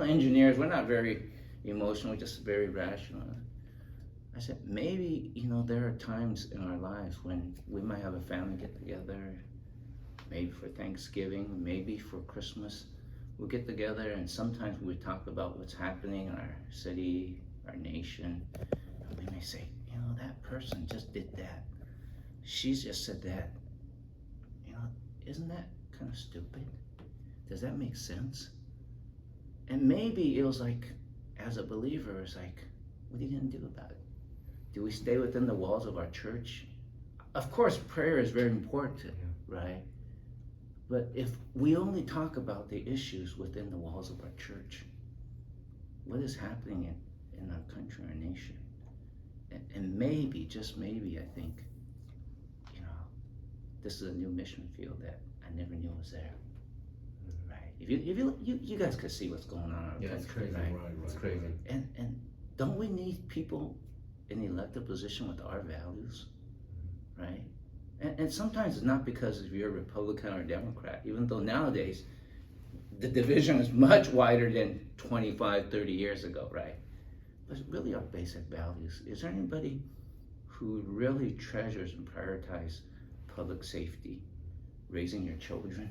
engineers, we're not very emotional, we're just very rational. I said, maybe, there are times in our lives when we might have a family get together, maybe for Thanksgiving, maybe for Christmas. We'll get together and sometimes we talk about what's happening in our city, our nation. And we may say, that person just did that. She's just said that. Isn't that kind of stupid? Does that make sense? And maybe it was like, as a believer, it's like, what are you going to do about it? Do we stay within the walls of our church? Of course, prayer is very important, right? But if we only talk about the issues within the walls of our church, what is happening in our country, our nation? And maybe, just maybe, I think, this is a new mission field that I never knew was there. Right? If you guys could see what's going on in our country, it's crazy, right? It's crazy. And don't we need people in elected position with our values, right? And sometimes it's not because if you're a Republican or a Democrat, even though nowadays the division is much wider than 25, 30 years ago, right? But it's really our basic values. Is there anybody who really treasures and prioritizes public safety, raising your children,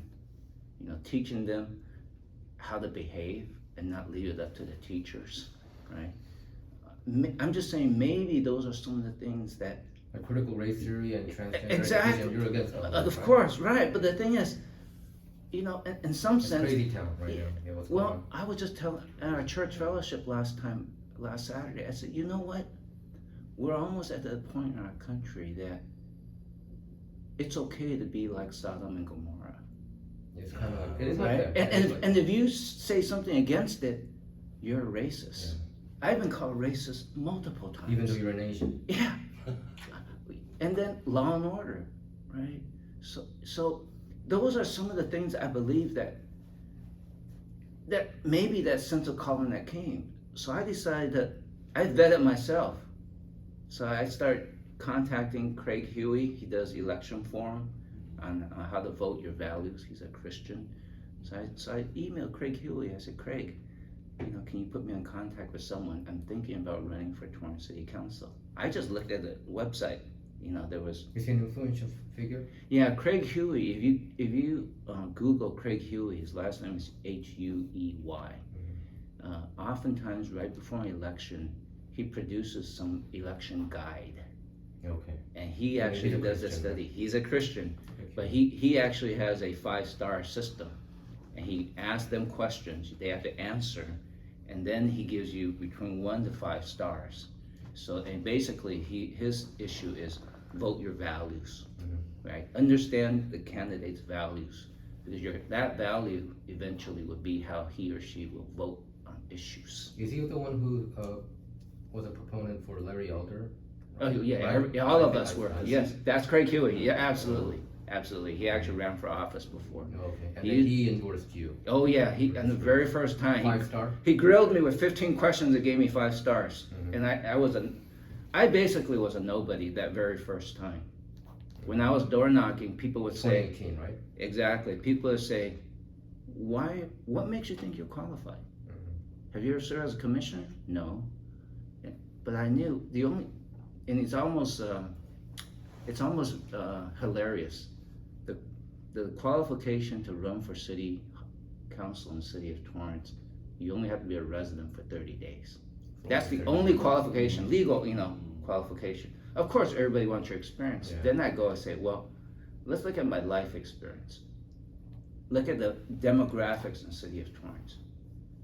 teaching them how to behave and not leave it up to the teachers, right? I'm just saying maybe those are some of the things that like critical race theory and transgender exactly. You're against all that, of course, right? But the thing is, in some it's sense, crazy town right now. Yeah, what's going on? I was just telling at our church fellowship last Saturday. I said, you know what? We're almost at the point in our country that it's okay to be like Sodom and Gomorrah. It's kind of like, it is right? like that. And if you say something against it, you're a racist. Yeah. I've been called racist multiple times. Even though you're a nation. Yeah. And then law and order, right? So those are some of the things I believe that maybe that sense of calling that came. So I decided that I vetted myself. So I started contacting Craig Huey. He does election forum on how to vote your values. He's a Christian. So I emailed Craig Huey. I said, Craig, can you put me in contact with someone? I'm thinking about running for Torrance City Council. I just looked at the website. There was. Is he an influential figure? Yeah, Craig Huey. If you Google Craig Huey, his last name is Huey. Oftentimes, right before an election, he produces some election guide. Okay. And he actually does a study. He's a Christian, but he actually has a 5-star system, and he asks them questions. They have to answer, and then he gives you between 1 to 5 stars. So, and basically, his issue is vote your values, right? Understand the candidate's values, because that value eventually would be how he or she will vote on issues. Is he the one who was a proponent for Larry Elder? Oh yeah, right? All of us were. Yes, that's Craig Huey. Yeah, absolutely. He actually ran for office before. Okay, and he endorsed you. Oh yeah, and the very first time 5-star. He grilled me with 15 questions that gave me 5 stars, and I basically was a nobody that very first time. When I was door knocking, people would say, 2018, right? Exactly. People would say, what makes you think you're qualified? Have you ever served as a commissioner? No. But I knew and it's almost hilarious. The qualification to run for city council in the city of Torrance, you only have to be a resident for 30 days. That's the only qualification, legal, qualification. Of course, everybody wants your experience. Yeah. Then I go and say, well, let's look at my life experience. Look at the demographics in the city of Torrance.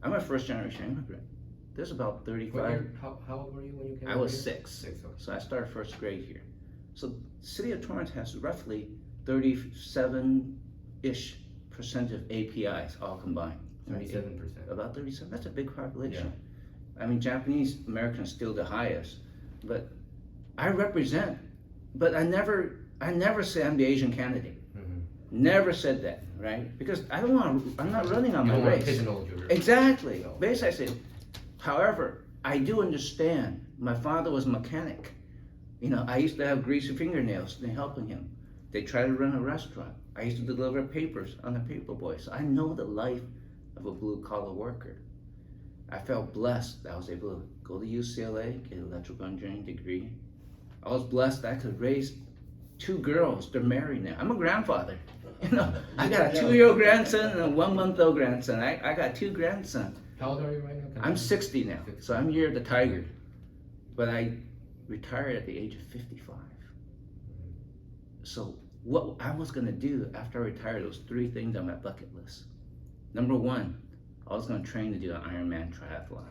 I'm a first-generation immigrant. There's about 35. How old were you when you came? I was 6. 6, okay. So I started first grade here. So the city of Torrance has roughly 37-ish % of APIs all combined. 37%. About 37. That's a big population. Yeah. I mean, Japanese Americans still the highest, but I represent. But I never say I'm the Asian candidate. Never said that, right? Because I'm not running on my race. Exactly. So. Basically, I said. However, I do understand. My father was a mechanic. I used to have greasy fingernails and helping him. They tried to run a restaurant. I used to deliver papers on a paper boy. So I know the life of a blue-collar worker. I felt blessed that I was able to go to UCLA, get an electrical engineering degree. I was blessed that I could raise 2 girls. They're married now. I'm a grandfather. I got a 2-year-old grandson and a 1-month-old grandson. I got 2 grandsons. How old are you right now? I'm 60 now, so I'm year of the tiger. But I retired at the age of 55. So what I was gonna do after I retired, there was 3 things on my bucket list. Number 1, I was gonna train to do an Ironman triathlon.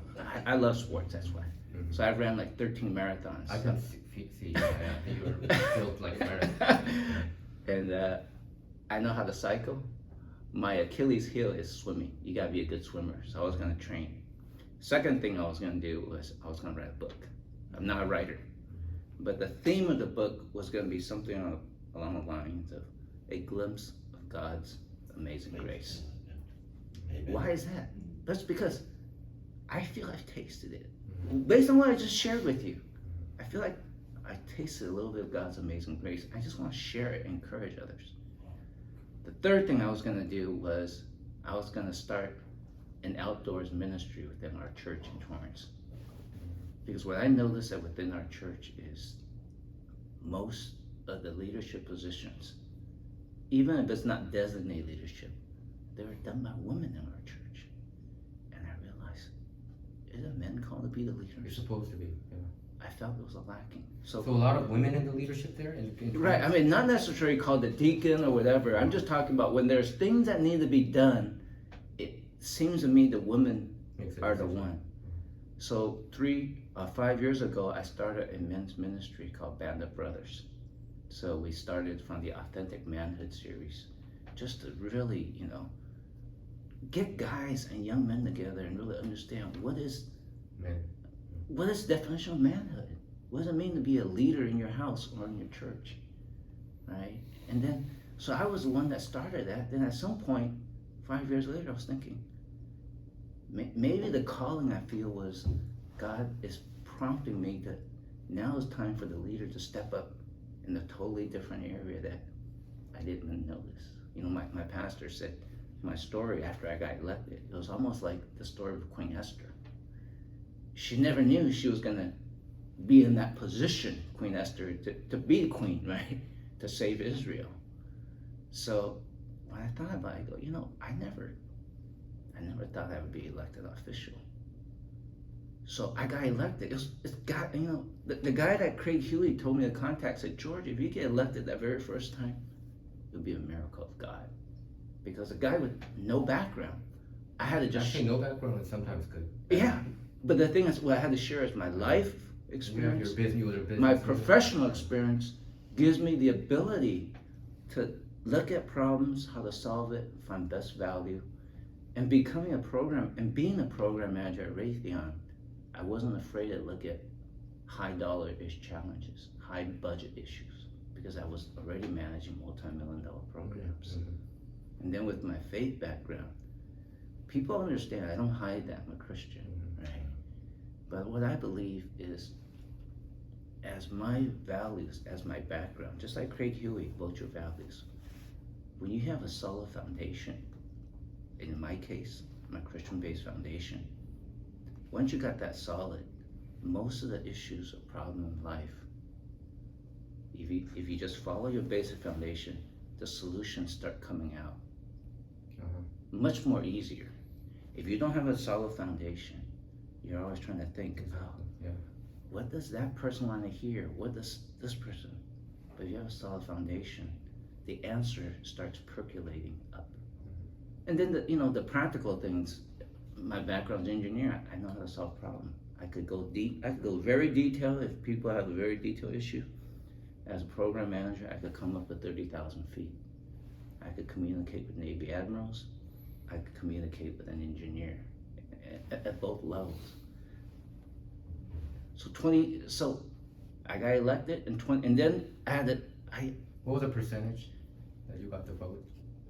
I love sports, that's why. Mm-hmm. So I ran like 13 marathons. I can see you were built like a marathon. And I know how to cycle. My Achilles heel is swimming. You gotta be a good swimmer, so I was gonna train. Second thing I was gonna do was I was gonna write a book. I'm not a writer, but the theme of the book was gonna be something along the lines of a glimpse of God's amazing grace. Amen. Why is that? That's because I feel I've tasted it. Based on what I just shared with you, I feel like I tasted a little bit of God's amazing grace. I just want to share it and encourage others. The third thing I was going to do was I was going to start an outdoors ministry within our church in Torrance. Because what I noticed that within our church is most of the leadership positions, even if it's not designated leadership, they were done by women in our church. And I realized, isn't men called to be the leaders? You're supposed to be. Yeah. I felt it was a lacking. So a lot of women in the leadership there? Right, I mean, not necessarily called the deacon or whatever. I'm just talking about when there's things that need to be done, it seems to me the women are the one. So 5 years ago, I started a men's ministry called Band of Brothers. So we started from the Authentic Manhood series, just to really, get guys and young men together and really understand what is the definition of manhood. What does it mean to be a leader in your house or in your church, right? And then, so I was the one that started that. Then at some point, 5 years later, I was thinking, maybe the calling I feel was God is prompting me that now is time for the leader to step up in a totally different area that I didn't notice. My pastor said my story after I got elected, it was almost like the story of Queen Esther. She never knew she was gonna be in that position, Queen Esther, to be the queen, right? To save Israel. So when I thought about it, I go, I never thought I would be elected official. So I got elected. It's God, the guy that Craig Huey told me to contact said, George, if you get elected that very first time, it would be a miracle of God. Because a guy with no background, I had to just... Actually, no background is sometimes good. Yeah, but the thing is, what I had to share is my life experience, business, my professional experience gives me the ability to look at problems, how to solve it, find best value, and being a program manager at Raytheon, I wasn't afraid to look at high dollar-ish challenges, high budget issues, because I was already managing multi-million-dollar programs. Mm-hmm. And then with my faith background, people understand I don't hide that I'm a Christian, right? But what I believe is, as my values, as my background, just like Craig Huey, vote your values. When you have a solid foundation, and in my case, my Christian-based foundation, once you got that solid, most of the issues or problems in life, if you just follow your basic foundation, the solutions start coming out. Much more easier. If you don't have a solid foundation, you're always trying to think, what does that person want to hear? What does this person? But if you have a solid foundation, the answer starts percolating up. And then the practical things, my background's engineer, I know how to solve problems. I could go deep, I could go very detailed if people have a very detailed issue. As a program manager, I could come up with 30,000 feet. I could communicate with Navy admirals. I could communicate with an engineer at both levels. So I got elected and then What was the percentage that you got the vote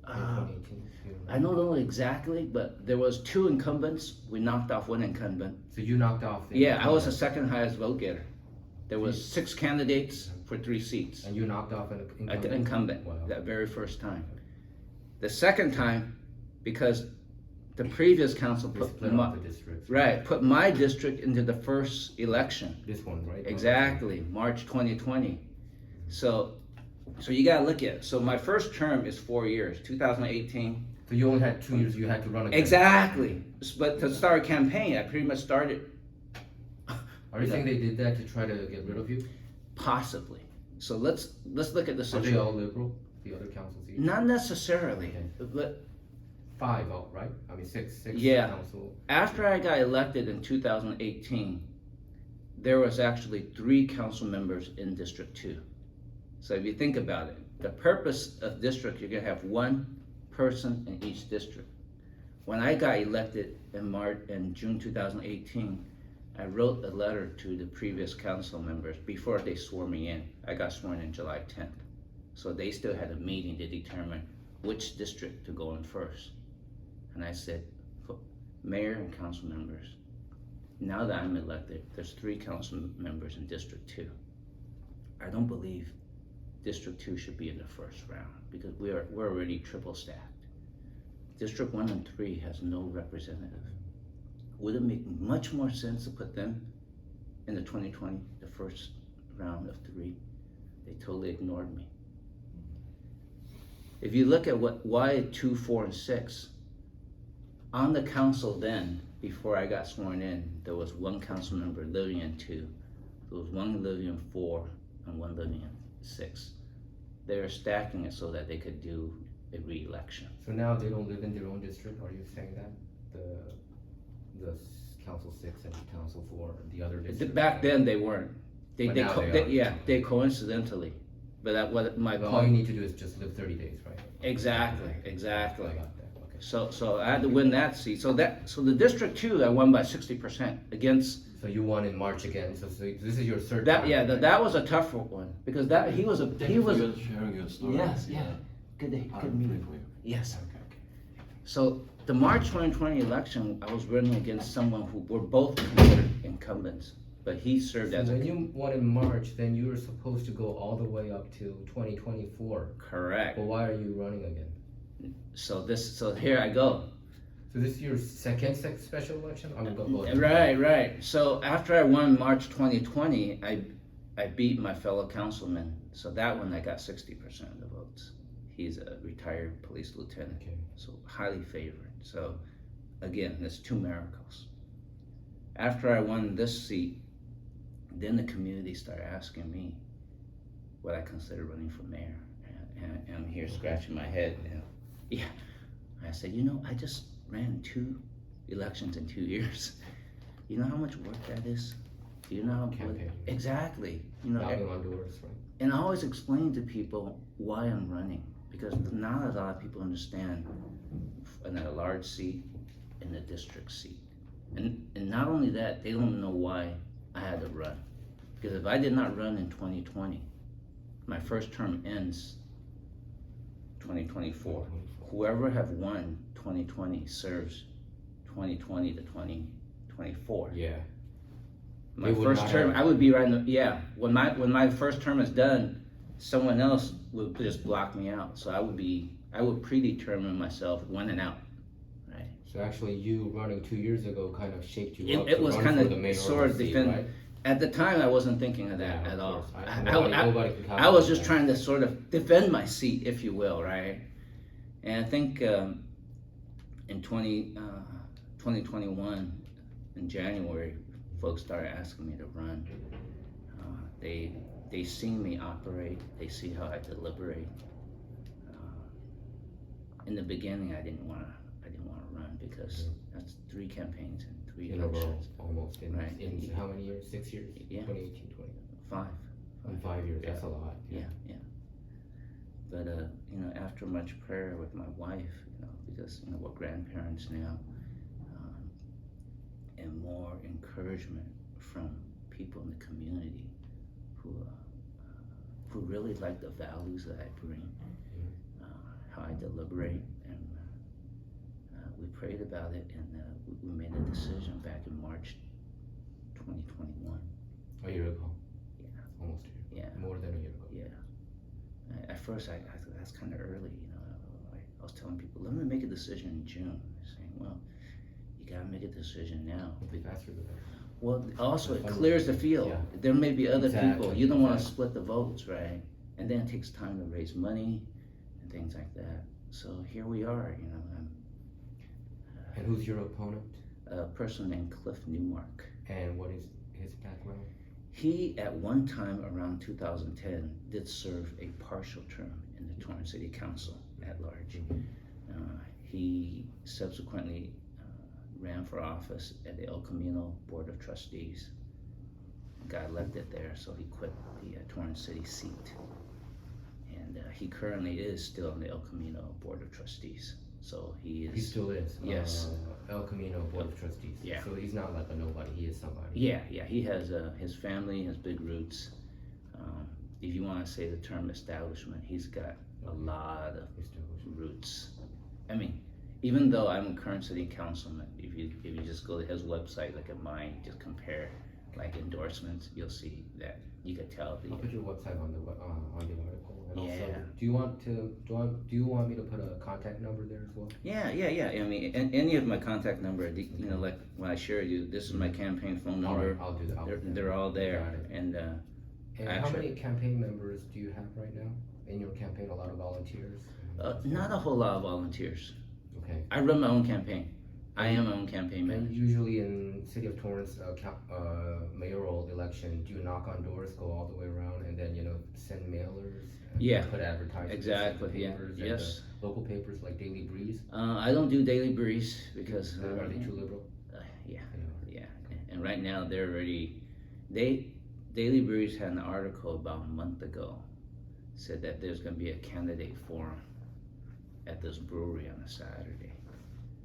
in 2018? I don't know exactly, but there was 2 incumbents. We knocked off 1 incumbent. So you knocked off the Yeah, I was the second highest vote getter. There was 6 candidates for 3 seats. And you knocked off an incumbent? Incumbent, Wow. that very first time. The second time, because the previous council They put split my, up the districts. put my district into the first election. This one, right? Exactly, March 2020. So you gotta look at it. So my first term is 4 years, 2018. So you only had 2 years. You had to run again. Exactly. But to start a campaign, I pretty much started. Are you saying they did that to try to get rid of you? Possibly. So let's look at the Are situation. they all liberal? The other council seats? Not necessarily, Okay. but 5 out, right? I mean, six Yeah. council. after I got elected in 2018, there was actually 3 council members in District 2. So if you think about it, the purpose of district, you're gonna have 1 person in each district. When I got elected in June 2018, I wrote a letter to the previous council members before they swore me in. I got sworn in July 10th. So they still had a meeting to determine which district to go in first. And I said, mayor and council members, now that I'm elected, there's 3 council members in District 2. I don't believe District 2 should be in the first round because we're already triple stacked. District 1 and 3 has no representative. Would it make much more sense to put them in the 2020, the first round of 3? They totally ignored me. If you look at why 2, 4, and 6, on the council then, before I got sworn in, there was 1 council member living in 2, there was 1 living in 4, and 1 living in 6. They were stacking it so that they could do a re-election. So now they don't live in their own district. Are you saying that the council 6 and council 4, the other districts? Back then they weren't. But now they are. They coincidentally. But that what my Well, point. all you need to do is just live 30 days, right? Exactly. I got that. Okay. So I had to win that seat. So the District 2 I won by 60% against. So you won in March again. So this is your third That time. yeah, that was a tough one because he was Thank you for sharing your story. Yes, yeah. Good meeting. For you. Yes. Okay. So the March 2020 election, I was running against someone who were both considered incumbents, but he served So as when you won in March, then you were supposed to go all the way up to 2024. correct. But why are you running again? So here I go. So this is your second special election? I mean, go ahead. Right. So after I won March 2020, I beat my fellow councilman. So that one I got 60% of the votes. He's a retired police lieutenant, Okay. so highly favored. So again, there's 2 miracles. After I won this seat, then the community started asking me what I consider running for mayor. And I'm here scratching my head. And yeah, I said, I just ran 2 elections in 2 years. You know how much work that is? Do you know how Campaign. Exactly. Knocking on doors, right? And I always explain to people why I'm running because not a lot of people understand in a large seat in the district seat. And not only that, they don't know why I had to run. Because if I did not run in 2020, my first term ends 2024. Whoever have won 2020 serves 2020 to 2024. Yeah. My They would first not term, have- I would be right in the, yeah. When my first term is done, someone else would just block me out. So I would predetermine myself when and out. Right. So actually, you running 2 years ago kind of shaped you up It to was run kind for the of mayoral sort of seat, defend. right? At the time, I wasn't thinking of that Yeah, at of all. course. I Nobody can was comment just that. trying to sort of defend my seat, if you will, right? And I think in 2021, in January, folks started asking me to run. They see me operate. They see how I deliberate. In the beginning, I didn't want to run because that's 3 campaigns and 3 In a row, elections. almost. Right. In how many years? 6 years? Yeah. 2018, 20. 5. In 5 years, that's a lot. Yeah. But after much prayer with my wife, because we're grandparents now, and more encouragement from people in the community who really like the values that I bring, how I deliberate, and we prayed about it, and we made a decision back in March 2021. A year ago. Yeah. Almost a year. Yeah. More than a year ago. Yeah. At first, I thought that's kind of early. I was telling people, let me make a decision in June. They're saying, well, you gotta make a decision now. The faster the better. Well, also it Fundraising. clears the field. Yeah. There may be other people, Exactly, you don't wanna exactly. split the votes, right? And then it takes time to raise money and things like that. So here we are, you know, And who's your opponent? a person named Cliff Newmark. And what is his background? He, at one time around 2010, did serve a partial term in the Torrance City Council at large. He subsequently ran for office at the El Camino Board of Trustees. Got elected there, so he quit the Torrance City seat. And he currently is still on the El Camino Board of Trustees. So he He is. still is. Yes. El Camino Board of Trustees. Yeah. So he's not like a nobody, he is somebody. Yeah, he has his family, his big roots. If you want to say the term establishment, he's got a lot of roots. I mean, even though I'm a current city councilman, if you just go to his website, like at mine, just compare like endorsements, you'll see that you could tell I'll put your website on the article. And also, Yeah. do you want me to put a contact number there as well? Yeah. I mean, any of my contact number, you know, like when I share you, this is my campaign phone All number. right, I'll do that. They're all there, Got it. and And how many campaign members do you have right now in your campaign? A lot of volunteers? not a whole lot of volunteers. Okay. I run my own campaign. I am my own campaign And manager. usually in City of Torrance mayoral election, do you knock on doors, go all the way around, and then send mailers? And Yeah. Put advertisements. Exactly, In the yeah, papers yes. And the local papers like Daily Breeze. I don't do Daily Breeze because Are they too liberal? yeah, Yeah. and right now they're already Daily Breeze had an article about a month ago, said that there's going to be a candidate forum at this brewery on a Saturday.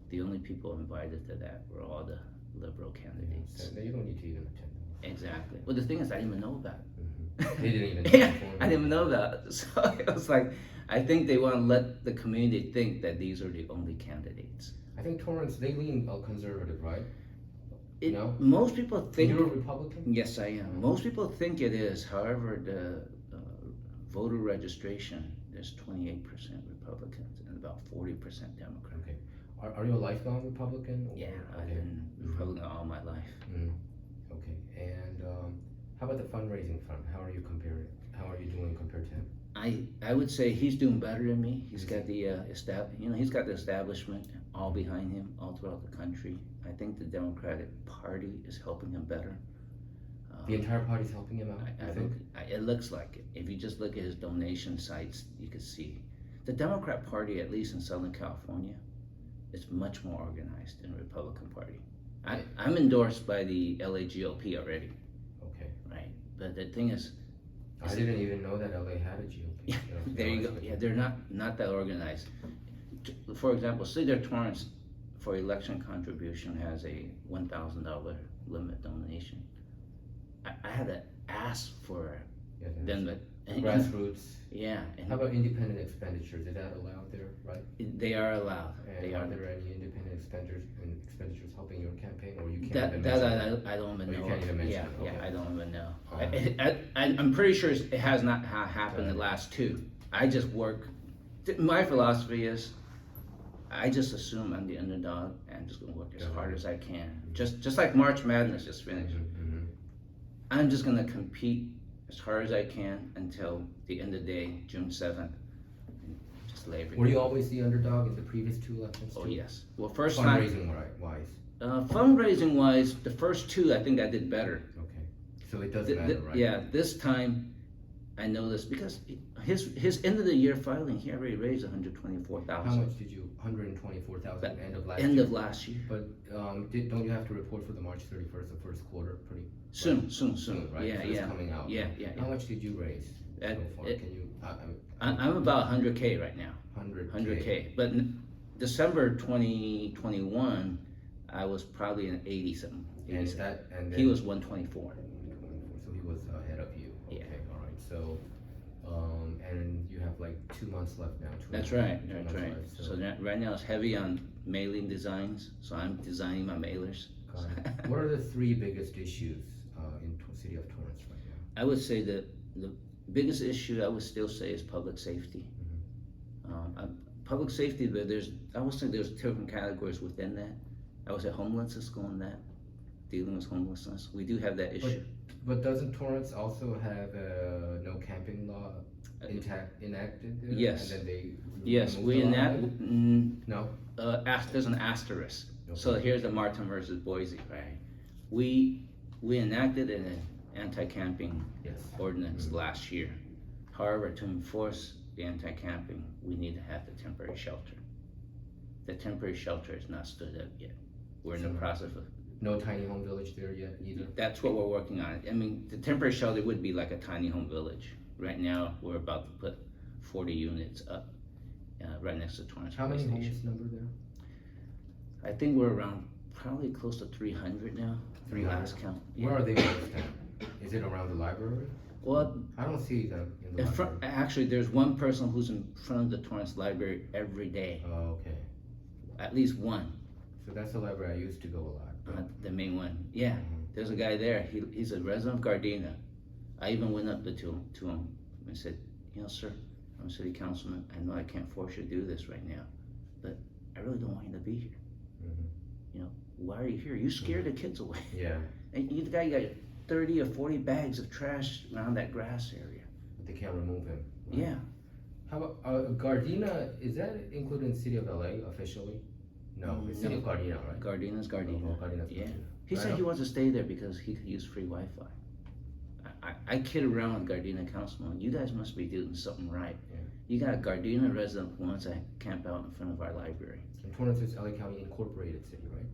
The only people invited to that were all the liberal candidates. So you don't need to even attend. Exactly. Well, the thing is, I didn't even know about it. They didn't even know Yeah, before. I didn't even know about it. So it was like, I think they want to let the community think that these are the only candidates. I think Torrance, they lean conservative, right? No? Most people think. You're a Republican? Yes, I am. Most people think it is. However, the voter registration, there's 28% Republicans and about 40% Democrats. Okay. Are you a lifelong Republican? Or- Yeah, I've okay. been Republican all my life. Okay. And how about the fundraising front? How are you doing compared to him? I would say he's doing better than me. He's got the he's got the establishment all behind him all throughout the country. I think the Democratic Party is helping him better. The entire party's helping him out, I you think think? it looks like it. If you just look at his donation sites, you can see the Democrat Party, at least in Southern California, is much more organized than the Republican Party. I'm endorsed by the LA GOP already, Okay. right? But the thing is, I didn't even know that LA had a GOP. yeah, there you go. Yeah, they're not that organized. For example, City of Torrance for election contribution has a $1,000 limit donation. I had to ask for Yeah, them to. grassroots. Yeah, How about independent expenditures? Is that allowed there, right? they are allowed. And They are are. there any independent expenditures helping your campaign, or you can't That even that mention it? I don't even Oh, you know. can't even mention Yeah, it, yeah, okay. I don't even know. Uh-huh. I'm pretty sure it has not happened the last two. I just work. My philosophy is, I just assume I'm the underdog and I'm just gonna work as hard as I can. Just like March Madness just finished. Mhm. I'm just gonna compete as hard as I can until the end of the day, June 7th. Just lay everything. Were you always the underdog in the previous two elections? Oh too? yes. Well, first time. Fundraising wise. Fundraising wise, the first two I think I did better. Okay. So it doesn't matter, right? Yeah, this time I noticed because his end of the year filing, he already raised How 124,000. much did you? 124,000 end of last year. End of last year. But don't you have to report for the March 31st, the first quarter, pretty Soon, right? soon. right? Yeah, So it's yeah. coming out. Yeah. How much did you raise so far? It- Can you? I'm about 100K right now. 100K. But December 2021, I was probably in 80 something. And that and then He was 124. So he was ahead of you. Yeah. Okay. All right. So and you have like 2 months left now. That's 2 right. months That's right. left, So right now it's heavy on mailing designs. So I'm designing my mailers. Got it. What are the three biggest issues in City of Torrance right now? I would say that the biggest issue I would still say is public safety. public safety, but I would say there's different categories within that. I would say homelessness go in that, dealing with homelessness. We do have that issue. But doesn't Torrance also have a no camping law enacted there? Yes. And then they Yes, removed we the law? enact. No. There's an asterisk. Okay. So here's the Martin versus Boise, right? We enacted an anti-camping Yes. ordinance last year. However, to enforce the anti-camping, we need to have the temporary shelter. The temporary shelter is not stood up yet. We're in the process of. No tiny home village there yet either? That's what we're working on. I mean, the temporary shelter would be like a tiny home village. Right now, we're about to put 40 units up, right next to Torrance How Police many Station. homeless number there? I think we're around probably close to 300 now. 300? Last count. Where are they homeless at? Is it around the library? Well, I don't see them in the in front, library. actually, there's one person who's in front of the Torrance Library every day. Oh, okay. At least one. So that's the library I used to go a lot. The main one. Yeah, there's a guy there. He's a resident of Gardena. I even went up to him and said, you know, sir, I'm a city councilman. I know I can't force you to do this right now, but I really don't want you to be here. You know, why are you here? You scare the kids away. Yeah, And you got 30 or 40 bags of trash around that grass area. but they can't remove him. right? Yeah. How about Gardena? Is that included in the city of LA officially? No, it's city of Gardena, right? Gardena's Gardena. Oh, Gardena's Yeah. Gardena. He Right said he on. wants to stay there because he could use free Wi-Fi. I kid around with Gardena councilman. You guys must be doing something right. Yeah. You got a Gardena resident who wants to camp out in front of our library. And Torrance is LA County incorporated city, right?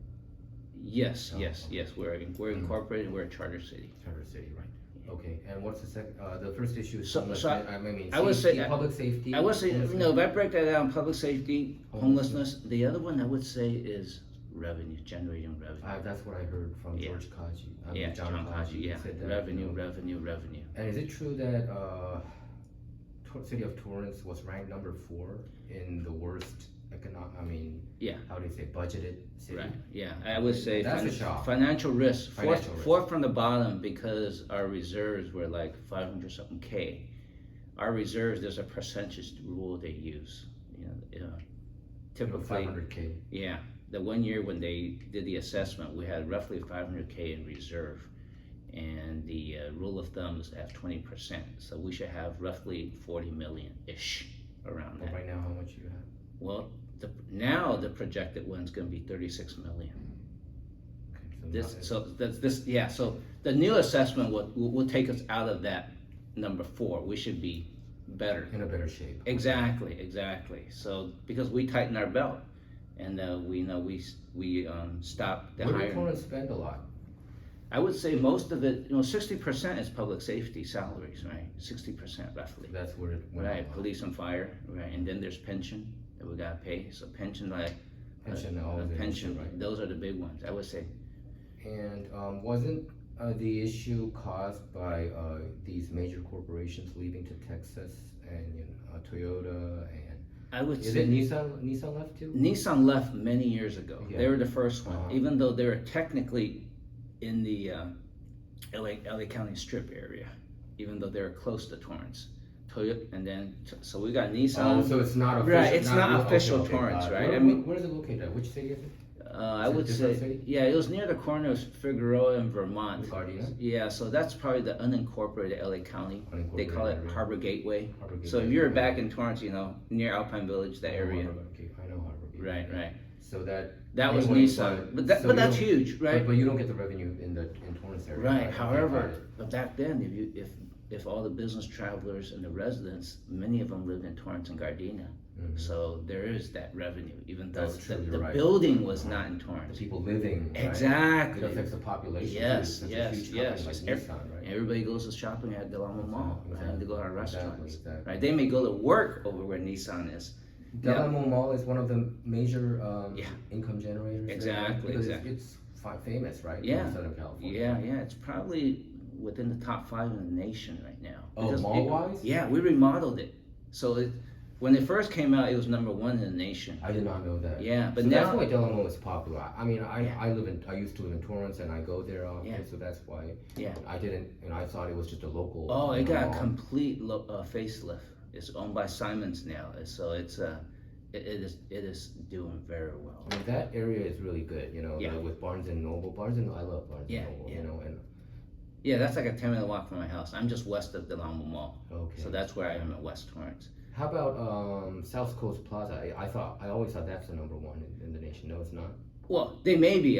Yes, Oh, yes, okay. yes. We're incorporated. We're a charter city. Charter city, right? Okay, and what's the second, the first issue is So- homelessness, so I mean, I would say- safety, public safety. I would say, homelessness. no, if I break that down, public safety, Homelessness. homelessness. The other one I would say is revenue, generating revenue. That's what I heard from Yeah. George Kaji. Yeah, John Kaji, yeah. said that, Revenue, you know. revenue. And is it true that city of Torrance was ranked number 4 in the worst Yeah. how do you say, budgeted city? Right, yeah, I would say That's a shock. financial risk, Financial risk. fourth from the bottom because our reserves were like 500 something K. Our reserves, there's a percentage rule they use, typically, 500K. yeah. The one year when they did the assessment, we had roughly 500K in reserve. And the rule of thumb is to have 20%, so we should have roughly 40 million-ish around But that. right now, how much do you have? Well, now the projected one's gonna be 36 million. Okay, So the new assessment will take us out of that number 4. We should be better. in a better shape. Exactly. So because we tighten our belt, and we stopped the Where did hiring. Torrance spend a lot? I would say most of it, 60% is public safety salaries, right? 60% roughly. That's where it went. Right, police and fire, right, and then there's pension that we gotta pay. So pension, Pension, all of it, pension, right? those are the big ones. I would say. And wasn't the issue caused by these major corporations leaving to Texas and Toyota and I would is say it Nissan left too? Nissan left many years ago. Yeah. They were the first one, Uh-huh. even though they were technically in the LA County Strip area, even though they were close to Torrance. Toyota, and then so we got Nissan. Oh, so it's not official. Right, it's not real- official okay, Torrance, right? Where, I mean- where is it located at? Which city is it? I Is it would different say, city? yeah, it was near the corner of Figueroa and Vermont. With Gardena? Yeah, so that's probably the unincorporated LA County. They call it Unincorporated area. Harbor Gateway. Harbor So if Gateway, you're okay. back in Torrance, near Alpine Village, that area. Okay, I know Harbor Gateway. Right. So that Was anyway, Nissan, but so you that's don't- huge, right? But you don't get the revenue in Torrance area. Right. Okay, However, got it. but back then, if all the business travelers and the residents, many of them lived in Torrance and Gardena. Mhm. So there is that revenue, even though That's true, the you're right. building was not in The Torrance. people living. Right? Exactly. It affects the population. too. Yes, It's such a yes, huge yes. company like Nissan, right? Everybody goes to shopping at Del Amo Mall, Exactly, right? They go to our restaurants, exactly. right? They may go to work over where Nissan is. Del Amo Mall is one of the major Yeah. income generators. there, Exactly, because exactly. It's famous, right? Yeah. In Southern California. Yeah, it's probably within the top 5 in the nation right now. Oh, Because mall-wise? Yeah, we remodeled it. So when it first came out, it was number 1 in the nation. I did not know that. Yeah, but so now that's why Del Amo is popular. I mean, Yeah. I used to live in Torrance and I go there often, Yeah. so that's why. Yeah. I didn't, I thought it was just a local. Oh, it got a mall. complete facelift. It's owned by Simons now, so it is doing very well. I mean, that area is really good, Yeah. like with Barnes and Noble. I love Barnes Yeah, and Noble, yeah. and Yeah, that's like a 10-minute walk from my house. I'm just west of Del Amo Mall, okay. so that's where I am at West Torrance. How about South Coast Plaza? I always thought that's the number one in the nation. No, it's not. Well, they may be.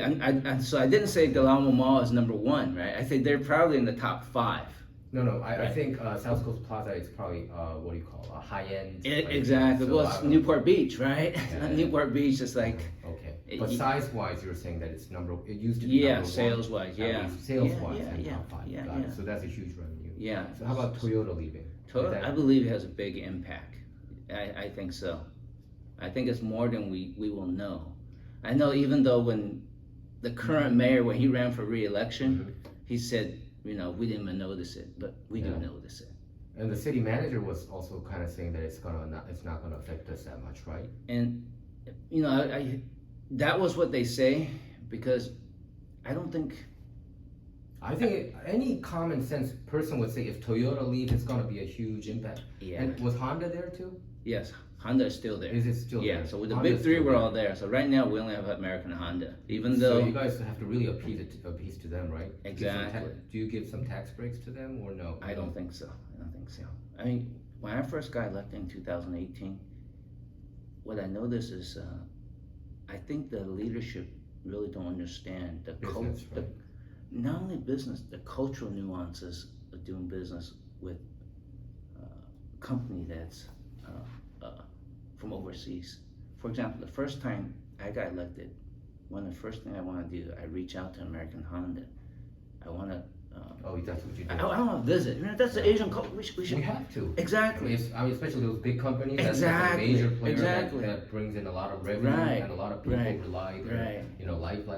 So I didn't say Del Amo Mall is number one, right? I think they're probably in the top 5. No, I Right. think South Coast Plaza is probably what do you call a high end. Exactly. Well, it's Newport Beach, right? Yeah. Newport Beach is like. Okay, but size wise, you were saying that it used to be Yeah, number sales one. wise, yeah. Sales wise, Yeah, and yeah, top 5. yeah, Got it. yeah. So that's a huge revenue. Yeah. So how about Toyota leaving? Toyota, I believe it has a big impact. I think so. I think it's more than we will know. I know even though when the current mayor, when he ran for re-election, he said, we didn't even notice it, but we do notice it. And the city manager was also kind of saying that it's not gonna affect us that much, right? And I that was what they say, because I don't think. I think any common sense person would say if Toyota leaves, it's gonna be a huge impact. Yeah. And was Honda there too? Yes, Honda is still there. Is it still there? Yeah. So with the Honda's big 3, still we're there. all there. So right now we only have American Honda, even though. So you guys have to really appease to them, right? Exactly. Do you give some tax breaks to them or no? I don't think so. I mean, when I first got elected in 2018, what I noticed is, I think the leadership really don't understand the Business, right? not only business, the cultural nuances of doing business with a company that's from overseas. For example, the first time I got elected, one of the first things I want to do, I reach out to American Honda. I want to. Oh, that's what you do. I want to visit. That's the Asian culture. We should. We have to. Exactly. I mean, especially those big companies. Exactly. That's a major player Exactly. that brings in a lot of revenue Right. and a lot of people Right. rely their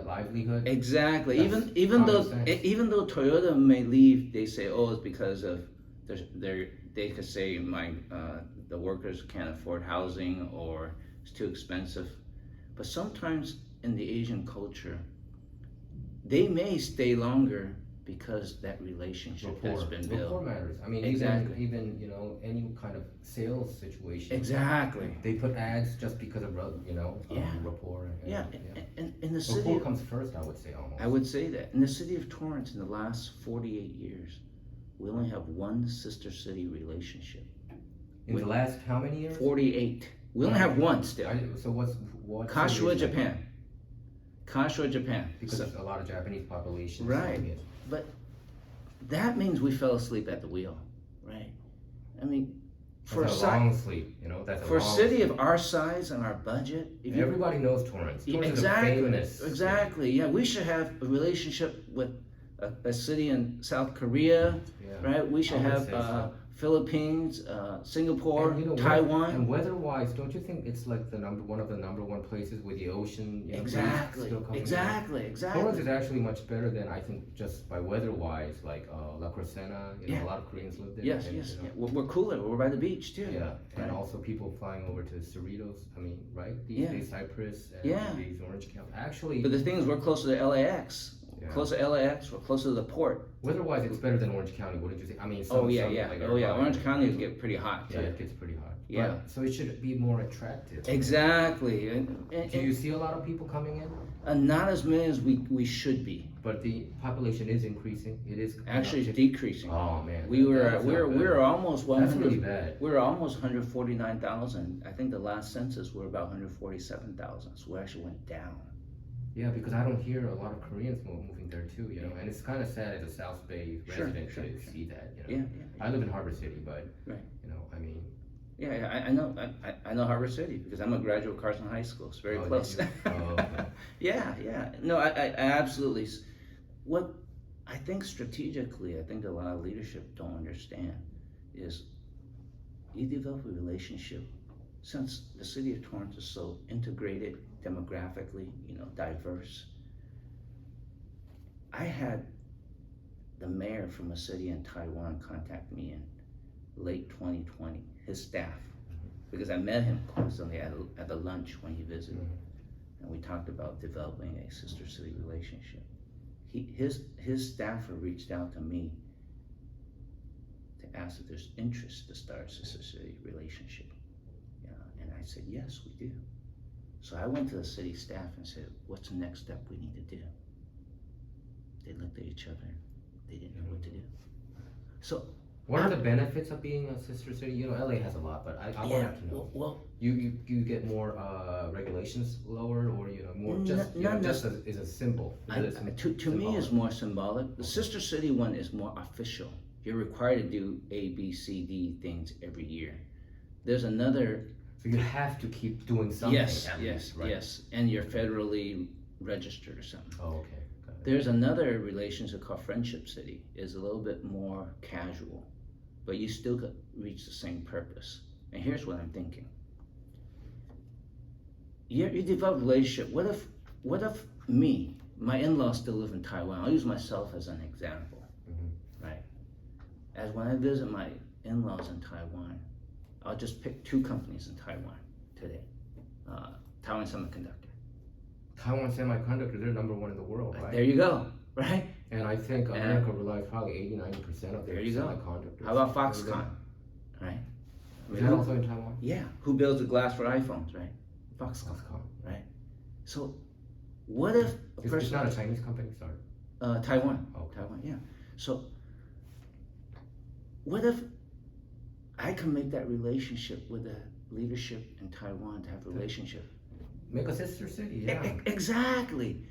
livelihood. Exactly. That's Even though common sense. even though Toyota may leave, they say, oh, it's because of they could say the workers can't afford housing or it's too expensive. But sometimes in the Asian culture, they may stay longer because that relationship has been built. Rapport matters. I mean, Exactly. even any kind of sales situation. Exactly. They put ads just because of Yeah. rapport. Yeah. And in the city, Rapport comes first, I would say almost. I would say that in the city of Torrance, in the last 48 years, we only have one sister city relationship. In the last how many years? 48. We only have one still. So what? Kashiwa, Japan. Kashiwa, Japan. Because So- there's a lot of Japanese population. Right. so, yes. but that means we fell asleep at the wheel, right? I mean, for That's a long sleep, That's a for a long city sleep. of our size and our budget, if you- Everybody knows Torrance. Torrance exactly, is a famous. exactly. Yeah, we should have a relationship with a city in South Korea, Yeah. right? We should I would have say so. Philippines, Singapore, And, Taiwan. And weather-wise, don't you think it's like one of the number one places with the ocean? Exactly, still coming in? exactly, Torrance exactly. is actually much better than I think just by weather-wise, like La Crescenta. Yeah. A lot of Koreans live there. Yes, and, yes. Yeah. We're cooler. We're by the beach too. Yeah, and Right. also people flying over to Cerritos. I mean, right? These Yeah. days, Cyprus and Yeah. these Orange County. Actually, But the thing is, we're closer to LAX. Yeah. Closer to LAX. We're closer to the port. weather-wise, it's better than Orange County. Wouldn't you think? I mean, Oh some, yeah. like Oh yeah. everybody- Orange County get pretty hot too. Yeah, it gets pretty hot. Yeah. But, so it should be more attractive. Exactly. Do you see a lot of people coming in? Not as many as we should be. But the population is increasing. It is Actually, it's uptick. decreasing. Oh man, We were that's not good. almost That's 100. really bad. We were almost 149,000. I think the last census we're about 147,000. So we actually went down. Yeah, because I don't hear a lot of Koreans moving there too, and it's kind of sad as a South Bay resident to see that, Yeah. I live in Harbor City, but Right. I mean, Yeah. I know. I know Harbor City because I'm a graduate of Carson High School. It's very Oh, close. did you? Oh, okay. Yeah. No, I absolutely. What I think strategically, I think a lot of leadership don't understand is you develop a relationship. Since the city of Torrance is so integrated demographically, diverse, I had the mayor from a city in Taiwan contact me in late 2020, his staff, because I met him constantly at the lunch when he visited, and we talked about developing a sister city relationship. His staffer reached out to me to ask if there's interest to start a sister city relationship. And I said, yes, we do. So I went to the city staff and said, what's the next step we need to do? They looked at each other. They didn't know what to do. So What are the benefits of being a sister city? You know, LA has a lot, but I yeah, wanted to know. well, You get more regulations lower, or you know more just you know, None just as a symbol. to me it's more symbolic. The sister city one is more official. You're required to do A, B, C, D things every year. There's another. So you have to keep doing something. Yes, at yes, least, right? yes, and you're federally registered or something. Oh, okay. Got it. There's another relationship called Friendship City. Is a little bit more casual, but you still could reach the same purpose. And here's what I'm thinking. You develop a relationship. What if my in-laws still live in Taiwan? I'll use myself as an example, right? As when I visit my in-laws in Taiwan, I'll just pick two companies in Taiwan today. Taiwan Semiconductor. Taiwan Semiconductor, they're number one in the world, right? There you go, right? And I think America relies probably 80-90% of their There you go. semiconductors. How about Foxconn, right? Is that also in Taiwan? Yeah, who builds the glass for iPhones, right? Foxconn, Foxconn. right? So, what if a It's person? not a Chinese company, sorry. Taiwan. Oh. Taiwan, yeah. So, what if I can make that relationship with the leadership in Taiwan to have a relationship? Make a sister city, yeah. Exactly.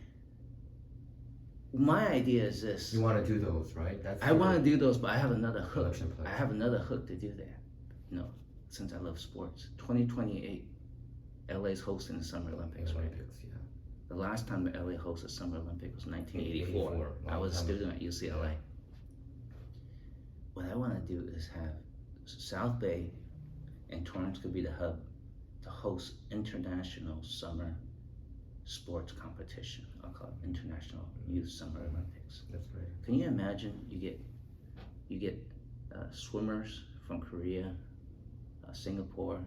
My idea is this. You want to do those, right? I want to do those, but I have another hook. Election play. I have another hook to do that. No, since I love sports. 2028, LA's hosting the Summer Olympics, right? Olympics, yeah. The last time the LA hosted Summer Olympics was 1984. 84, I was a long time student at UCLA. What I want to do is have South Bay and Torrance could be the hub to host international summer sports competition. I'll call it International Youth Summer Olympics. That's great. Can you imagine you get swimmers from Korea, Singapore,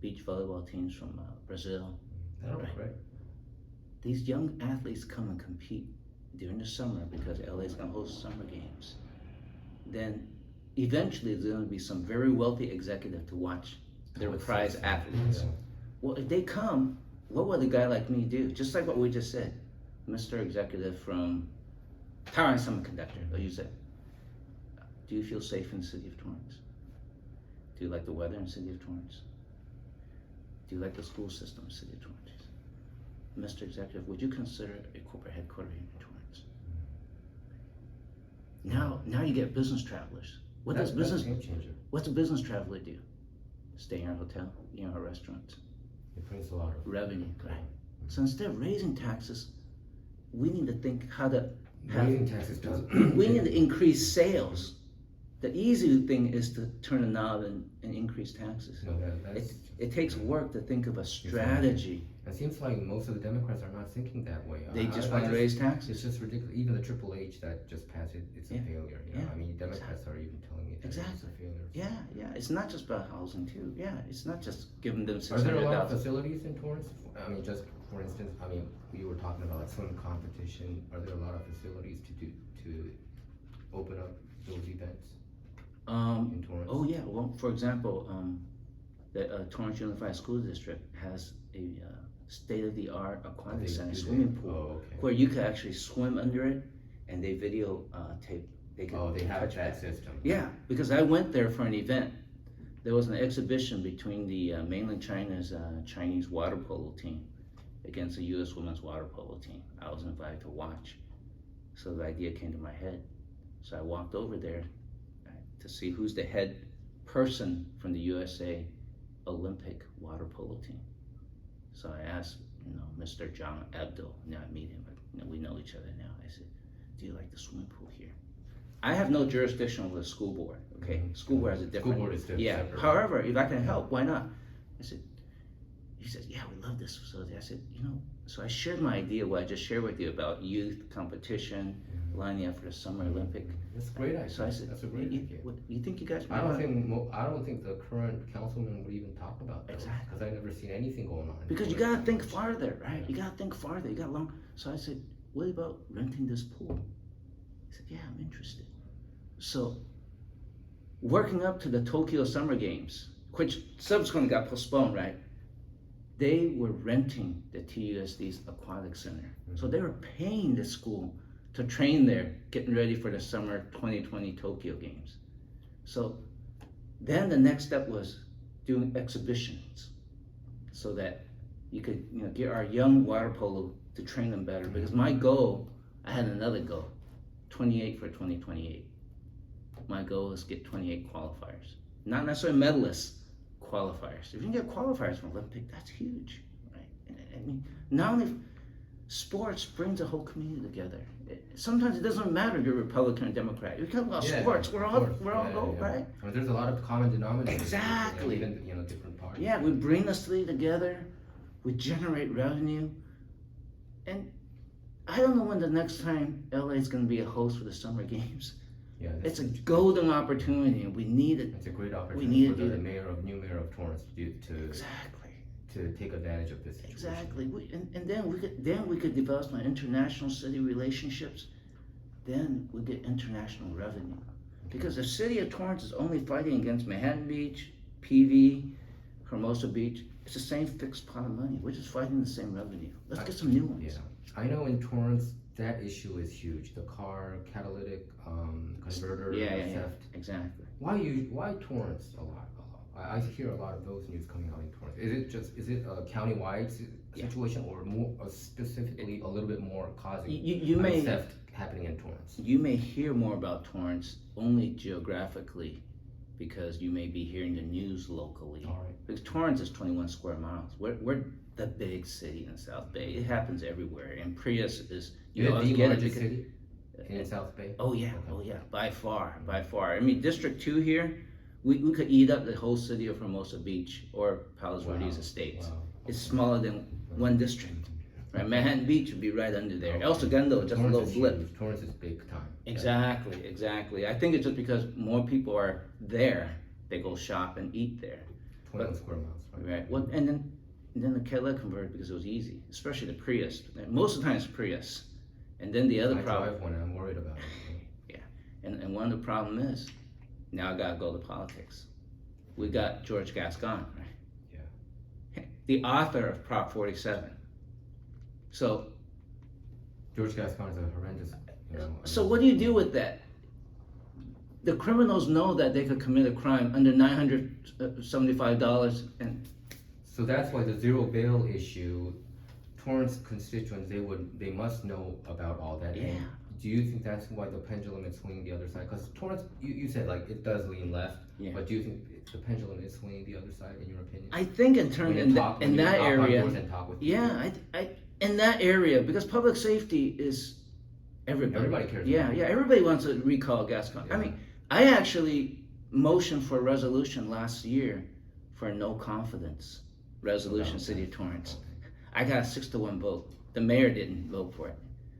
beach volleyball teams from Brazil. That'll be great. These young athletes come and compete during the summer because LA is going to host summer games. Then eventually there's going to be some very wealthy executive to watch their prize athletes. Yeah. Well, if they come, what would a guy like me do? Just like what we just said, Mr. Executive from Taiwan Semiconductor. I'll use that. Do you feel safe in the city of Torrance? Do you like the weather in the city of Torrance? Do you like the school system in the city of Torrance? Mr. Executive, would you consider a corporate headquarters in Torrance? Now you get business travelers. That's a game changer. What's a business traveler do? Stay in our hotel, in our restaurants. It brings a lot of Revenue, right? So instead of raising taxes, we need to think how to raising taxes does. we need to increase sales. The easy thing is to turn a knob and increase taxes. No, that's It takes work to think of a strategy. It seems like most of the Democrats are not thinking that way. They just want to raise taxes. It's just ridiculous. Even the Triple H that just passed it, it's a Yeah. failure. You know? Yeah. I mean, Democrats are even telling me that it's a Exactly. failure. Yeah. It's not just about housing too. Yeah, it's not just giving them Are there a lot of 600,000. facilities in Torrance? I mean, just for instance, I mean, we were talking about like swim competition. Are there a lot of facilities to open up those events in Torrance? Oh yeah. Well, for example, the Torrance Unified School District has a state-of-the-art aquatic center swimming pool Oh, okay. where you can actually swim under it, and they video tape. They can They have touch that it. system. Yeah, because I went there for an event. There was an exhibition between the mainland China's Chinese water polo team against the U.S. women's water polo team. I was invited to watch, so the idea came to my head. So I walked over there to see who's the head person from the USA Olympic water polo team. So I asked, Mr. John Abdul. Now I meet him, but we know each other now. I said, "Do you like the swimming pool here?" I have no jurisdiction over the school board. Okay, school board has a different. School board is different. Yeah. Separate. However, if I can help, why not? I said. He said, "Yeah, we love this facility." I said, So I shared my idea, what I just shared with you about youth competition, lining up for the Summer Olympic. That's a great idea. So I said, That's a great idea. You think you guys? I don't think the current councilman would even talk about that. Exactly. Because I've never seen anything going on. Because you gotta think farther, right? You gotta think farther. You got long. So I said, "What about renting this pool?" He said, "Yeah, I'm interested." So, working up to the Tokyo Summer Games, which subsequently got postponed, right? they were renting the TUSD's aquatic center. So they were paying the school to train there, getting ready for the summer 2020 Tokyo Games. So then the next step was doing exhibitions so that you could, get our young water polo to train them better. Because my goal, I had another goal, 28 for 2028. My goal is get 28 qualifiers. Not necessarily medalists, qualifiers. If you can get qualifiers from Olympic, that's huge, right? I mean, not only sports brings the whole community together. Sometimes it doesn't matter if you're Republican or Democrat. You talk about sports, we're all go, right? I mean, there's a lot of common denominators. Exactly. Even different parties. Yeah, we bring the city together, we generate revenue, and I don't know when the next time LA is going to be a host for the Summer Games. Yeah, it's a golden opportunity, and we need it. It's a great opportunity for the new mayor of Torrance to exactly to take advantage of this situation. Exactly. And then we could develop some international city relationships. Then we get international revenue, because the city of Torrance is only fighting against Manhattan Beach, PV, Hermosa Beach. It's the same fixed pot of money. We're just fighting the same revenue. Let's get some new ones. Yeah, I know in Torrance that issue is huge. The car catalytic converter theft. Exactly. Why Torrance a lot? I hear a lot of those news coming out in Torrance. Is it a countywide situation, or more specifically a little bit more causing theft happening in Torrance? You may hear more about Torrance only geographically, because you may be hearing the news locally. All right. Because Torrance is 21 square miles. We're the big city in the South Bay. It happens everywhere. And Prius is the largest city in South Bay? Oh yeah, by far. I mean, District 2 here, we could eat up the whole city of Hermosa Beach or Palos Verdes Estates. Wow. It's smaller than one district. Right? Manhattan Beach would be right under there. El Segundo, just Torrance a little blip. Torrance is big time. Exactly. I think it's just because more people are there, they go shop and eat there. 21 square miles. Right. Well, and then the catalytic converted because it was easy, especially the Prius. Most of the time it's Prius. And then the other problem. I drive one and I'm worried about it. Yeah. And one of the problem is, now I gotta go to politics. We got George Gascon, right? Yeah. The author of Prop 47. So. George Gascon is a horrendous. So what do you do with that? The criminals know that they could commit a crime under $975 and. So that's why the zero bail issue, Torrance constituents, they must know about all that. Yeah. And do you think that's why the pendulum is swinging the other side? Because Torrance, you said like it does lean left, but do you think the pendulum is swinging the other side in your opinion? I think in terms in that area, in that area, because public safety is everybody. Everybody cares. Everybody wants to recall Gascon. Yeah. I mean, I actually motioned for a resolution last year for no confidence resolution, City of Torrance. Okay. I got a 6-1 vote. The mayor didn't vote for it.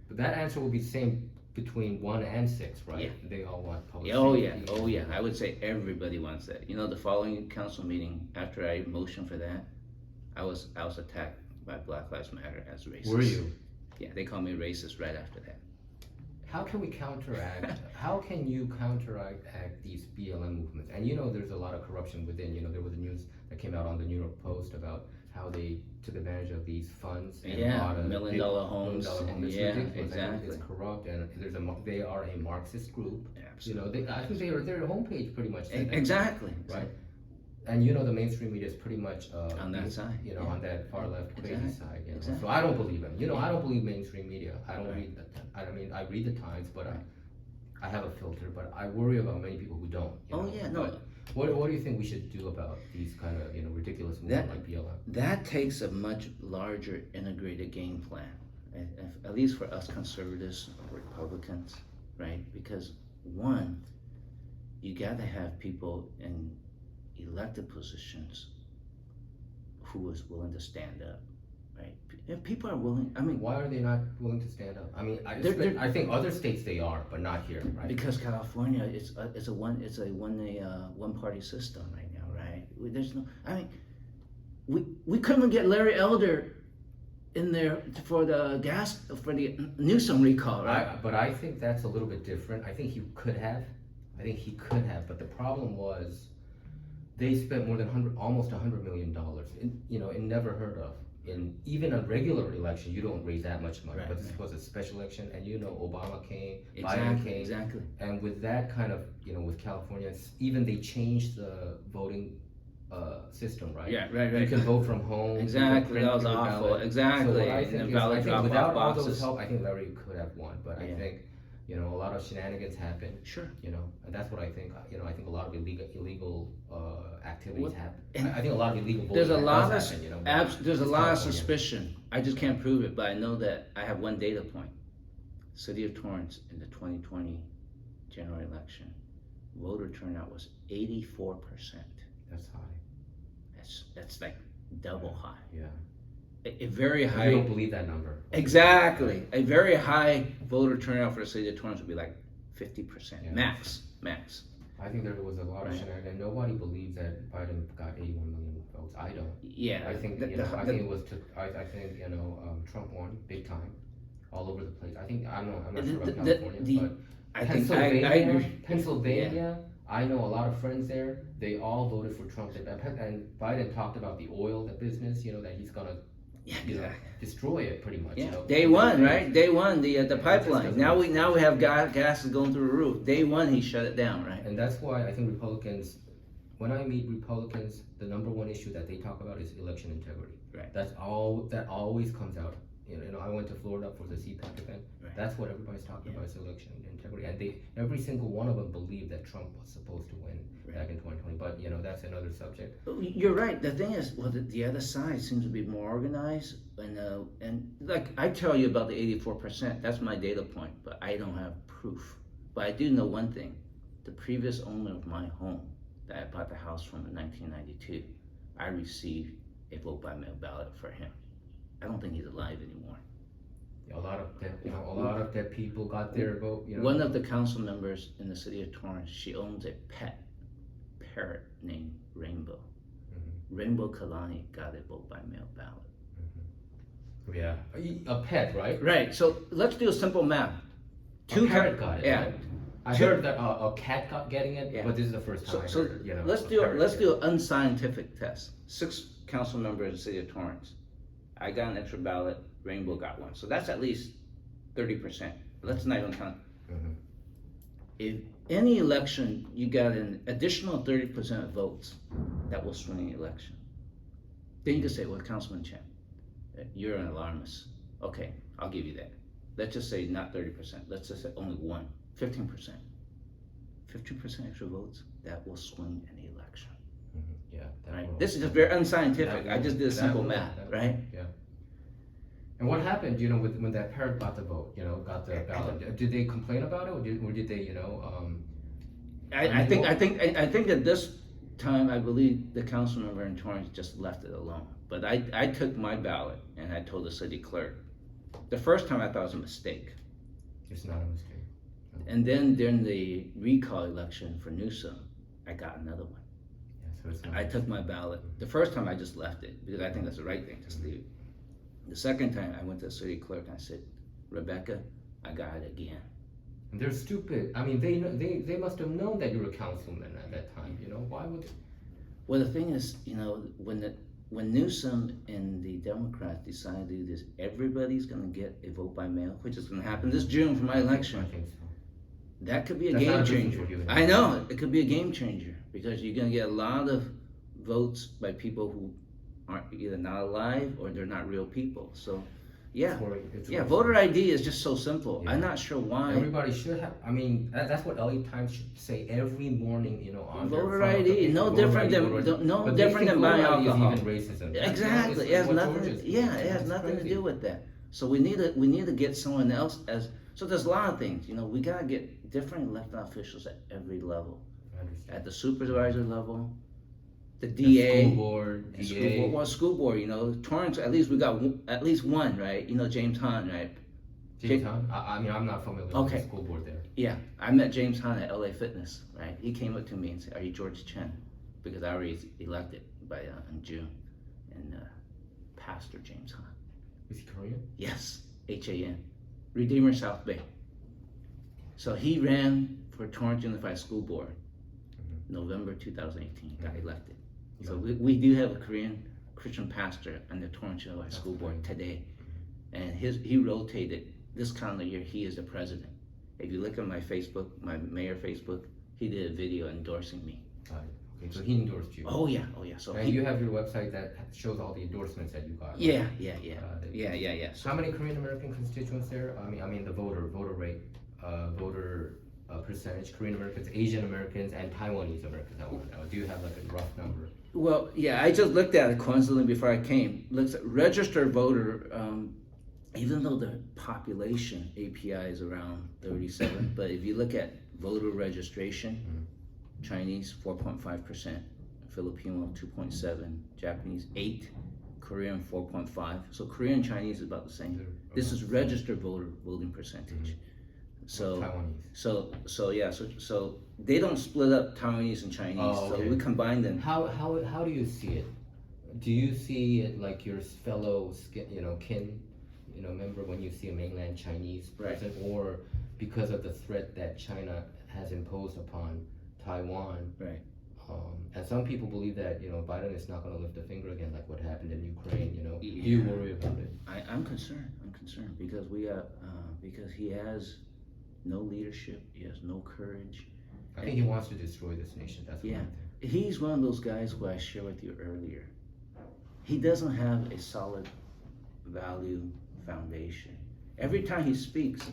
But that answer will be the same between 1 and 6, right? Yeah. They all want public safety. Oh yeah. I would say everybody wants that. The following council meeting, after I motioned for that, I was attacked by Black Lives Matter as racist. Were you? Yeah, they called me racist right after that. How can we counteract? How can you counteract these BLM movements? And there's a lot of corruption within. There was a news that came out on the New York Post about how they took advantage of these funds and bought $1 million homes. It's ridiculous. Exactly. It's corrupt, and they are a Marxist group. Absolutely. I think their homepage pretty much said exactly. Right. And the mainstream media is pretty much on that side. On that far left crazy side. Exactly. So I don't believe them. I don't believe mainstream media. I don't read that. I mean, I read the Times, but I have a filter. But I worry about many people who don't. What do you think we should do about these kind of ridiculous movements like BLM? That takes a much larger integrated game plan, at least for us conservatives or Republicans, right? Because one, you got to have people in elected positions who is willing to stand up, right? If people are willing, I mean, why are they not willing to stand up? I mean, I think other states they are, but not here, right? Because California it's a one party system right now, right? There's no, I mean, we couldn't get Larry Elder in there for the Newsom recall, right? But I think that's a little bit different. I think he could have, but the problem was they spent more than almost $100 million. In never heard of. In even a regular election, you don't raise that much money. Right, But this right. was a special election, and Obama came, Biden Exactly, came, exactly. and with that kind of with California, even they changed the voting system, right? Yeah, right, You right. can vote from home. you can Exactly, print that was your awful. ballot. Exactly. So what I And think then is, ballot I think drop-off without all those boxes. help, I think Larry could have won. But I Yeah. think a lot of shenanigans happened. Sure. And that's what I think. I think a lot of illegal activities What- happen. and I think a lot of illegal voting There's a lot of does happen, but there's a it's lot of California. suspicion. I just can't prove it, but I know that I have one data point. City of Torrance in the 2020 general election, voter turnout was 84%. That's high. That's like double high. Yeah. A very I high. don't believe that number. Exactly. A very high voter turnout for the city of Torrance would be like 50%. Yeah. Max. I think there was a lot of Right. shenanigans. Nobody believes that Biden got 81 million votes. I don't. Yeah. I think the- I the- think it was I think Trump won big time, all over the place. I think I'm not sure about California, but I think I Pennsylvania, agree. Pennsylvania. I know a lot of friends there. They all voted for Trump. And Biden talked about the oil, the business. That he's gonna Yeah. destroy it pretty much. Yeah. Day one, right? Day one, the pipeline. doesn't Now make we have gas is going through the roof. Day one, he shut it down, right? And that's why I think Republicans, when I meet Republicans, the number one issue that they talk about is election integrity. Right. That's all that always comes out. I went to Florida for the CPAC event. Right. That's what everybody's talking about is election integrity. And every single one of them believed that Trump was supposed to win back in 2020. But that's another subject. You're right. The thing is, well, the other side seems to be more organized, and like I tell you about the 84%. That's my data point, but I don't have proof. But I do know one thing: the previous owner of my home that I bought the house from in 1992, I received a vote by mail ballot for him. I don't think he's alive anymore. A lot of dead people got their vote. One of the council members in the city of Torrance, she owns a pet parrot named Rainbow. Rainbow Kalani got a vote by mail ballot. Yeah, a pet, right? Right. So let's do a simple math. A parrot got it. Yeah. Right? I heard that a cat got getting it, Yeah. but this is the first time. So I heard, let's a do parrot an unscientific test. 6 council members in the city of Torrance. I got an extra ballot. Rainbow got one. So that's at least 30%. Let's not even count. Mhm. If any election you got an additional 30% of votes, that will swing the election. Then you can say, well, Councilman Chen, you're an alarmist. Okay, I'll give you that. Let's just say not 30%. Let's just say only 15%. 15% extra votes, that will swing an election. Yeah. that Right? will- This is just very unscientific. that I just did a will- simple that will- math, that- right? Yeah. And what happened, when that parrot got the vote, got the ballot? Did they complain about it, or did they, I think at this time, I believe the council member in Torrance just left it alone. But I took my ballot and I told the city clerk. The first time I thought it was a mistake. It's not a mistake. And then during the recall election for Newsom, I got another one. Yeah, so it's not. I took my ballot. The first time I just left it because I think that's the right thing, just leave it. The second time I went to the city clerk and I said, Rebecca, I got it again. And they're stupid. I mean, they must have known that you were a councilman at that time. Why would? Well, the thing is, when Newsom and the Democrats decided to do this, everybody's going to get a vote by mail, which is going to happen this June for my election. I think so. That could be a That's not game a good thing changer. for you. I know, it could be a game changer because you're going to get a lot of votes by people who aren't either not alive or they're not real people. So, yeah. It's Yeah, worrisome. voter ID is just so simple. Yeah. I'm not sure why. Everybody should have. I mean, that's what LA Times should say every morning. On their Voter front of the ID, page, no voter different ID, than voter ID. no But they different think than buying voter ID is alcohol. even racism. Exactly, it has what nothing. Georgia's doing. Yeah, it has It's nothing to crazy. do with that. So we need to get someone else as. So there's a lot of things. We gotta get different elected officials at every level. I understand. At the supervisor level, the The DA, school board, and DA. school board. Torrance, at least we got at least one, right? James Hahn, right? James Hahn? I mean, I'm not familiar Okay. with the school board there. Yeah, I met James Hahn at LA Fitness, right? He came up to me and said, "Are you George Chen?" Because I already elected in June, and Pastor James Hahn. Is he Korean? Yes, HAN, Redeemer South Bay. So he ran for Torrance Unified School Board, November 2018, got elected. So we do have a Korean Christian pastor on the Torrance School Board today, and he rotated this calendar year. He is the president. If you look at my Facebook, my mayor Facebook, he did a video endorsing me. Okay, so he endorsed you. Oh yeah. So and you have your website that shows all the endorsements that you got. Right? Yeah. So how many Korean American constituents there? I mean the voter rate, percentage, Korean Americans, Asian Americans, and Taiwanese Americans. I want to know. Do you have like a rough number? Well, yeah, I just looked at it coincidentally before I came. Looks at registered voter. Even though the population API is around 37, but if you look at voter registration, Chinese 4.5%, Filipino 2.7, Japanese 8, Korean 4.5. So Korean and Chinese is about the same. This is registered voting percentage. So they don't split up Taiwanese and Chinese. Oh, okay. So we combine them. How do you see it? Do you see it like your fellow kin, member when you see a mainland Chinese person, or because of the threat that China has imposed upon Taiwan? Right. And some people believe that Biden is not going to lift a finger again, like what happened in Ukraine. Do you worry about it? I'm concerned. Because because he has no leadership. He has no courage. I think he wants to destroy this nation. That's what I think. He's one of those guys who I shared with you earlier. He doesn't have a solid value foundation. Every time he speaks,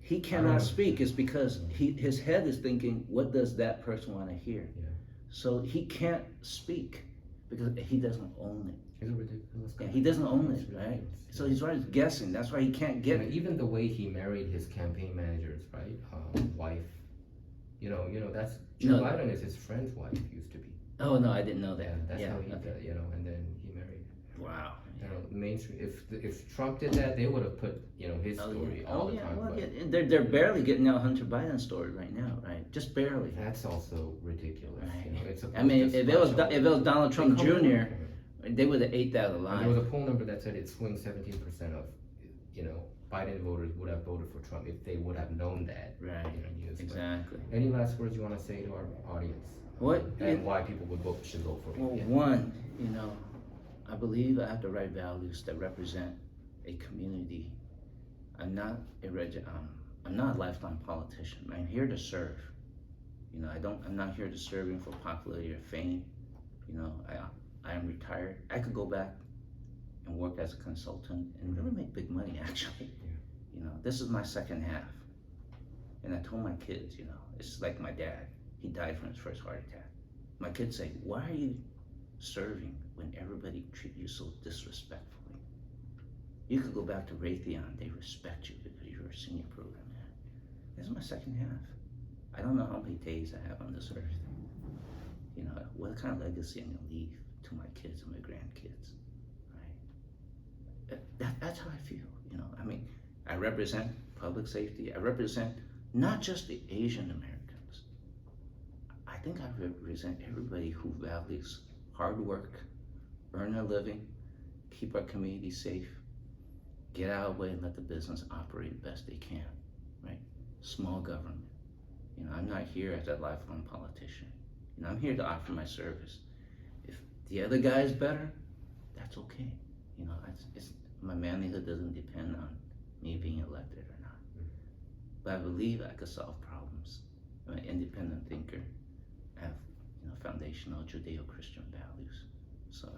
he cannot speak. It's because his head is thinking, what does that person want to hear? Yeah. So he can't speak because he doesn't own it. He's a ridiculous guy. Yeah, he doesn't own it, right? So he's always guessing. That's why he can't get it. Even the way he married his campaign manager's wife. That's Joe Biden is his friend's wife used to be. Oh no, I didn't know that. Yeah, that's how he okay. and then he married her. Wow. Mainstream. If Trump did that, they would have put his story all the time. Well, they're barely getting out Hunter Biden's story right now, right? Just barely. That's also ridiculous. Right. I mean, if it was Donald Trump Jr., they would have ate that alive. There was a poll number that said it swings 17% of Biden voters would have voted for Trump if they would have known that. Right. Exactly. But any last words you want to say to our audience? And why people should vote for him? Well, one, I believe I have the right values that represent a community. I'm not a lifelong politician. I'm here to serve. I'm not here to serving for popularity or fame. I am retired. I could go back and work as a consultant and really make big money actually. This is my second half. And I told my kids, it's like my dad. He died from his first heart attack. My kids say, why are you serving when everybody treats you so disrespectfully? You could go back to Raytheon, they respect you because you're a senior program man. This is my second half. I don't know how many days I have on this earth. What kind of legacy I'm gonna leave to my kids and my grandkids, right? That's how I feel, I represent public safety. I represent not just the Asian Americans. I think I represent everybody who values hard work, earn a living, keep our community safe, get out of the way and let the business operate best they can, right? Small government. I'm not here as a lifelong politician. I'm here to offer my service. If the other guy is better, that's okay. My manlyhood doesn't depend on me being elected or not. But I believe I could solve problems. I'm an independent thinker. I have foundational Judeo-Christian values. So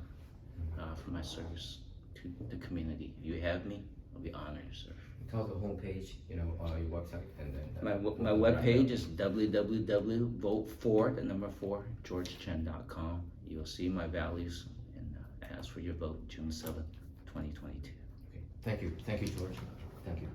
I offer my service to the community. If you have me, I'll be honored to serve. Tell the homepage, your website, and then my webpage is www.vote4georgechen.com. You'll see my values and ask for your vote June 7th, 2022. Okay. Thank you, George. Thank you.